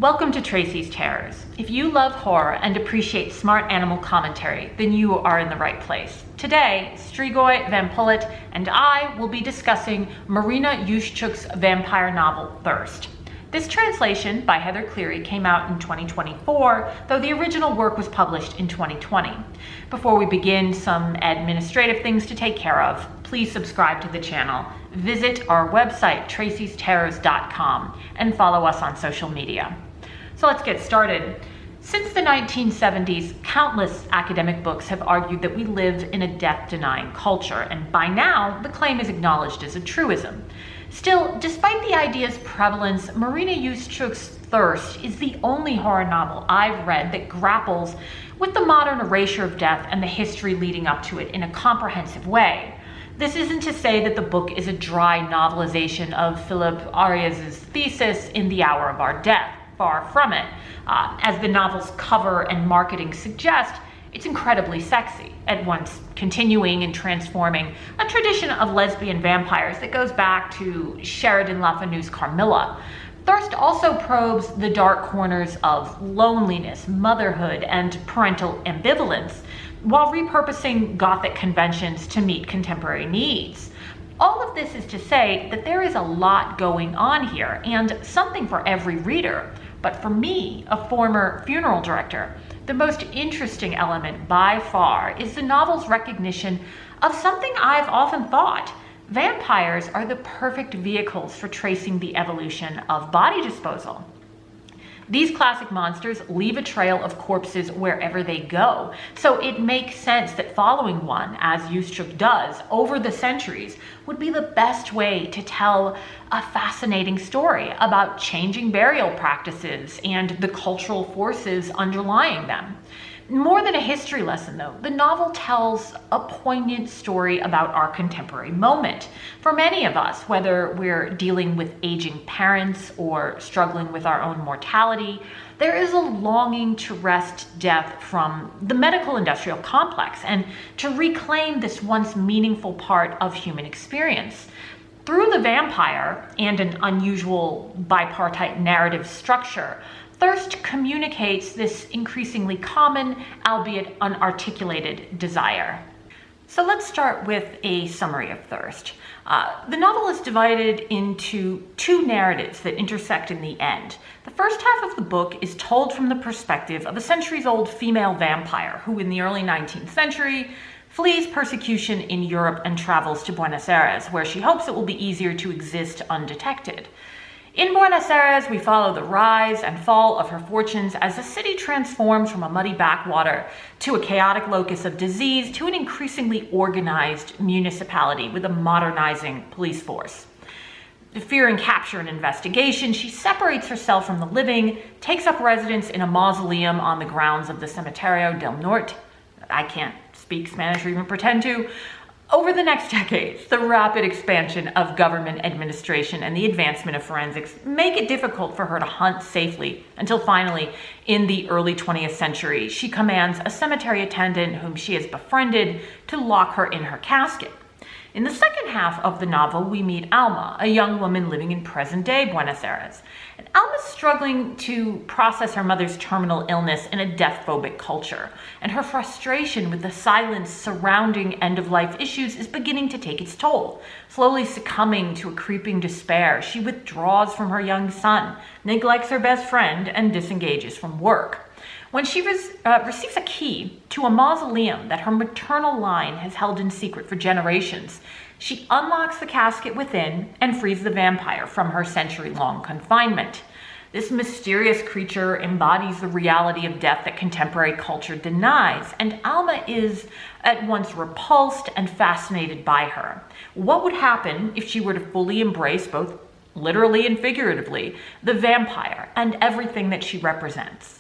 Welcome to Tracy's Terrors. If you love horror and appreciate smart animal commentary, then you are in the right place. Today, Strigoi, VamPullet, and I will be discussing Marina Yuszczuk's vampire novel, Thirst. This translation by Heather Cleary came out in 2024, though the original work was published in 2020. Before we begin, some administrative things to take care of. Please subscribe to the channel, visit our website, tracysterrors.com, and follow us on social media. So let's get started. Since the 1970s, countless academic books have argued that we live in a death-denying culture, and by now, the claim is acknowledged as a truism. Still, despite the idea's prevalence, Marina Yuszczuk's Thirst is the only horror novel I've read that grapples with the modern erasure of death and the history leading up to it in a comprehensive way. This isn't to say that the book is a dry novelization of Philip Arias's thesis in The Hour of Our Death. Far from it. As the novel's cover and marketing suggest, it's incredibly sexy, at once continuing and transforming a tradition of lesbian vampires that goes back to Sheridan Le Fanu's Carmilla. Thirst also probes the dark corners of loneliness, motherhood, and parental ambivalence, while repurposing Gothic conventions to meet contemporary needs. All of this is to say that there is a lot going on here, and something for every reader. But for me, a former funeral director, the most interesting element by far is the novel's recognition of something I've often thought. Vampires are the perfect vehicles for tracing the evolution of body disposal. These classic monsters leave a trail of corpses wherever they go, so it makes sense that following one, as Yuszczuk does, over the centuries, would be the best way to tell a fascinating story about changing burial practices and the cultural forces underlying them. More than a history lesson, though, the novel tells a poignant story about our contemporary moment. For many of us, whether we're dealing with aging parents or struggling with our own mortality, there is a longing to wrest death from the medical industrial complex and to reclaim this once meaningful part of human experience. Through the vampire and an unusual bipartite narrative structure, Thirst communicates this increasingly common, albeit unarticulated, desire. So let's start with a summary of Thirst. The novel is divided into two narratives that intersect in the end. The first half of the book is told from the perspective of a centuries-old female vampire who, in the early 19th century, flees persecution in Europe and travels to Buenos Aires, where she hopes it will be easier to exist undetected. In Buenos Aires, we follow the rise and fall of her fortunes as the city transforms from a muddy backwater to a chaotic locus of disease to an increasingly organized municipality with a modernizing police force. Fearing capture and investigation, she separates herself from the living, takes up residence in a mausoleum on the grounds of the Cementerio del Norte. I can't speak Spanish or even pretend to. Over the next decades, the rapid expansion of government administration and the advancement of forensics make it difficult for her to hunt safely until finally, in the early 20th century, she commands a cemetery attendant whom she has befriended to lock her in her casket. In the second half of the novel, we meet Alma, a young woman living in present-day Buenos Aires. And Alma's struggling to process her mother's terminal illness in a death-phobic culture, and her frustration with the silence surrounding end-of-life issues is beginning to take its toll. Slowly succumbing to a creeping despair, she withdraws from her young son, neglects her best friend, and disengages from work. When she receives a key to a mausoleum that her maternal line has held in secret for generations, she unlocks the casket within and frees the vampire from her century-long confinement. This mysterious creature embodies the reality of death that contemporary culture denies, and Alma is at once repulsed and fascinated by her. What would happen if she were to fully embrace, both literally and figuratively, the vampire and everything that she represents?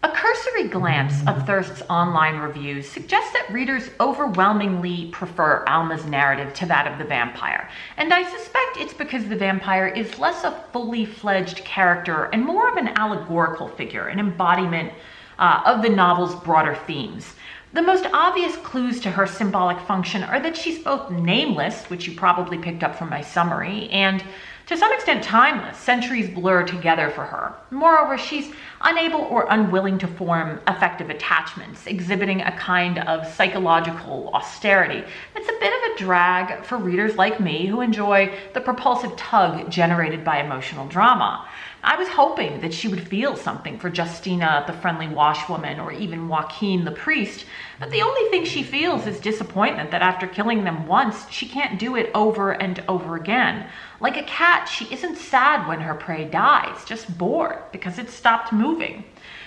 A cursory glance of Thirst's online reviews suggests that readers overwhelmingly prefer Alma's narrative to that of the vampire, and I suspect it's because the vampire is less a fully fledged character and more of an allegorical figure, an embodiment of the novel's broader themes. The most obvious clues to her symbolic function are that she's both nameless, which you probably picked up from my summary, and to some extent timeless. Centuries blur together for her. Moreover, she's unable or unwilling to form effective attachments, exhibiting a kind of psychological austerity that's a bit of a drag for readers like me who enjoy the propulsive tug generated by emotional drama. I was hoping that she would feel something for Justina, the friendly washwoman, or even Joaquin, the priest, but the only thing she feels is disappointment that after killing them once, she can't do it over and over again. Like a cat, she isn't sad when her prey dies, just bored because it stopped moving.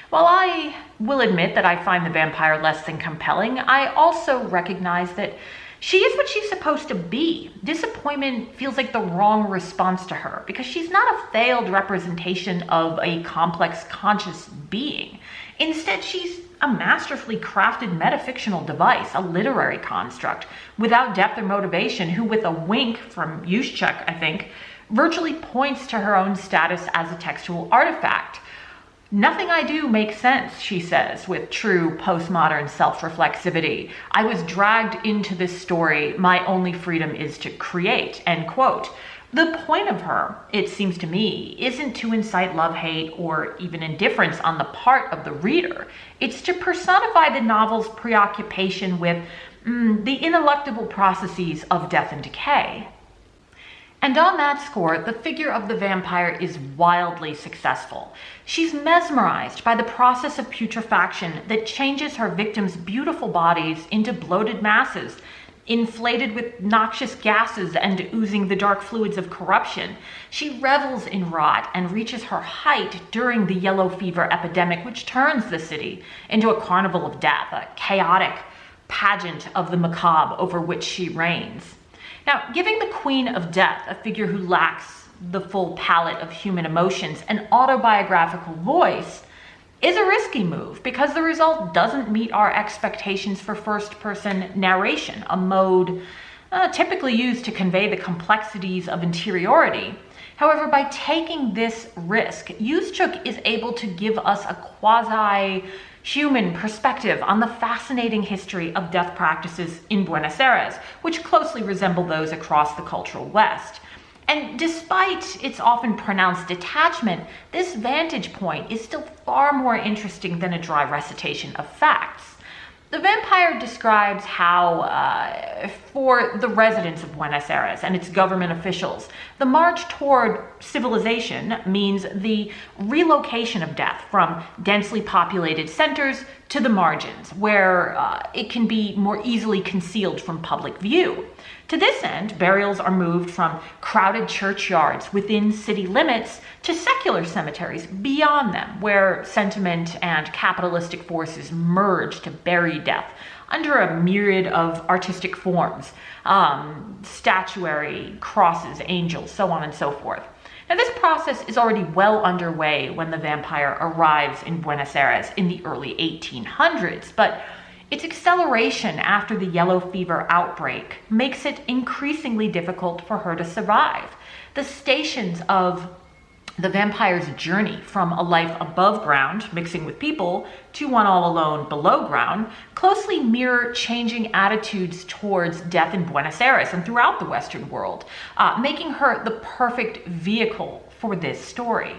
While I will admit that I find the vampire less than compelling, I also recognize that she is what she's supposed to be. Disappointment feels like the wrong response to her because she's not a failed representation of a complex, conscious being. Instead, she's a masterfully crafted metafictional device, a literary construct, without depth or motivation, who, with a wink from Yuszczuk, I think, virtually points to her own status as a textual artifact. Nothing I do makes sense, she says, with true postmodern self-reflexivity. I was dragged into this story. My only freedom is to create, end quote. The point of her, it seems to me, isn't to incite love, hate, or even indifference on the part of the reader. It's to personify the novel's preoccupation with the ineluctable processes of death and decay. And on that score, the figure of the vampire is wildly successful. She's mesmerized by the process of putrefaction that changes her victims' beautiful bodies into bloated masses, inflated with noxious gases and oozing the dark fluids of corruption. She revels in rot and reaches her height during the yellow fever epidemic, which turns the city into a carnival of death, a chaotic pageant of the macabre over which she reigns. Now, giving the Queen of Death, a figure who lacks the full palette of human emotions, an autobiographical voice, is a risky move because the result doesn't meet our expectations for first-person narration, a mode typically used to convey the complexities of interiority. However, by taking this risk, Yuszczuk is able to give us a quasi-human perspective on the fascinating history of death practices in Buenos Aires, which closely resemble those across the cultural West. And despite its often pronounced detachment, this vantage point is still far more interesting than a dry recitation of facts. The vampire describes how, for the residents of Buenos Aires and its government officials, the march toward civilization means the relocation of death from densely populated centers to the margins, where it can be more easily concealed from public view. To this end, burials are moved from crowded churchyards within city limits to secular cemeteries beyond them, where sentiment and capitalistic forces merge to bury death under a myriad of artistic forms, statuary, crosses, angels, so on and so forth. Now, this process is already well underway when the vampire arrives in Buenos Aires in the early 1800s, but its acceleration after the yellow fever outbreak makes it increasingly difficult for her to survive. The stations of the vampire's journey from a life above ground, mixing with people, to one all alone below ground, closely mirror changing attitudes towards death in Buenos Aires and throughout the Western world, making her the perfect vehicle for this story.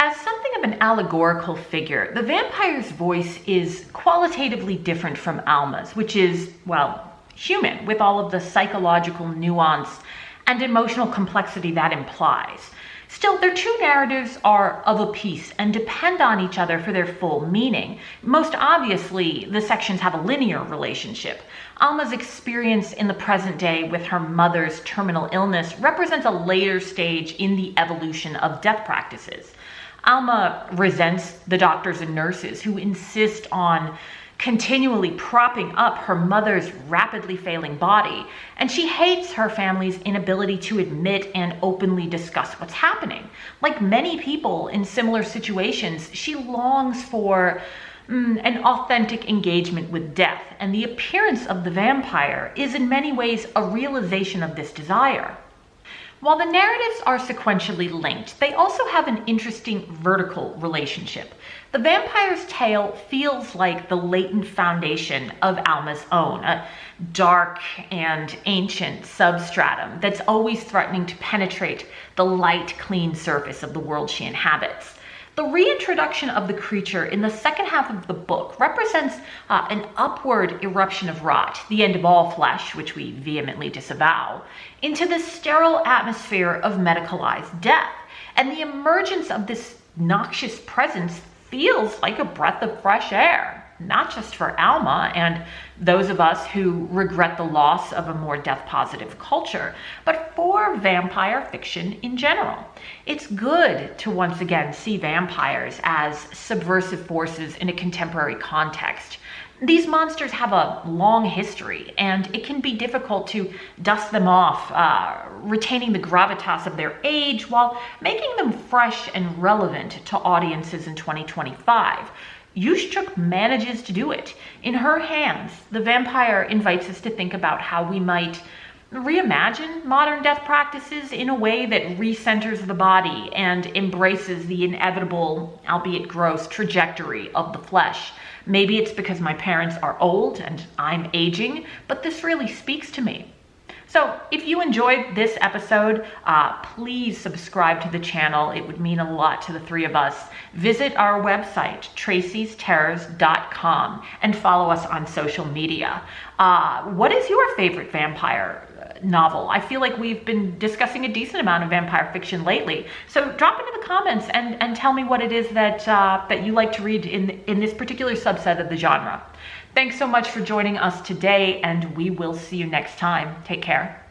As something of an allegorical figure, the vampire's voice is qualitatively different from Alma's, which is, well, human, with all of the psychological nuance and emotional complexity that implies. Still, their two narratives are of a piece and depend on each other for their full meaning. Most obviously, the sections have a linear relationship. Alma's experience in the present day with her mother's terminal illness represents a later stage in the evolution of death practices. Alma resents the doctors and nurses who insist on continually propping up her mother's rapidly failing body, and she hates her family's inability to admit and openly discuss what's happening. Like many people in similar situations, she longs for an authentic engagement with death, and the appearance of the vampire is in many ways a realization of this desire. While the narratives are sequentially linked, they also have an interesting vertical relationship. The vampire's tale feels like the latent foundation of Alma's own, a dark and ancient substratum that's always threatening to penetrate the light, clean surface of the world she inhabits. The reintroduction of the creature in the second half of the book represents an upward eruption of rot, the end of all flesh, which we vehemently disavow, into the sterile atmosphere of medicalized death. And the emergence of this noxious presence feels like a breath of fresh air, not just for Alma and those of us who regret the loss of a more death-positive culture, but for vampire fiction in general. It's good to once again see vampires as subversive forces in a contemporary context. These monsters have a long history, and it can be difficult to dust them off, retaining the gravitas of their age while making them fresh and relevant to audiences in 2025. Yuszczuk manages to do it. In her hands, The Vampire invites us to think about how we might reimagine modern death practices in a way that recenters the body and embraces the inevitable, albeit gross, trajectory of the flesh. Maybe it's because my parents are old and I'm aging, but this really speaks to me. So if you enjoyed this episode, please subscribe to the channel. It would mean a lot to the three of us. Visit our website, tracysterrors.com, and follow us on social media. What is your favorite vampire novel? I feel like we've been discussing a decent amount of vampire fiction lately. So drop into the comments and tell me what it is that you like to read in this particular subset of the genre. Thanks so much for joining us today, and we will see you next time. Take care.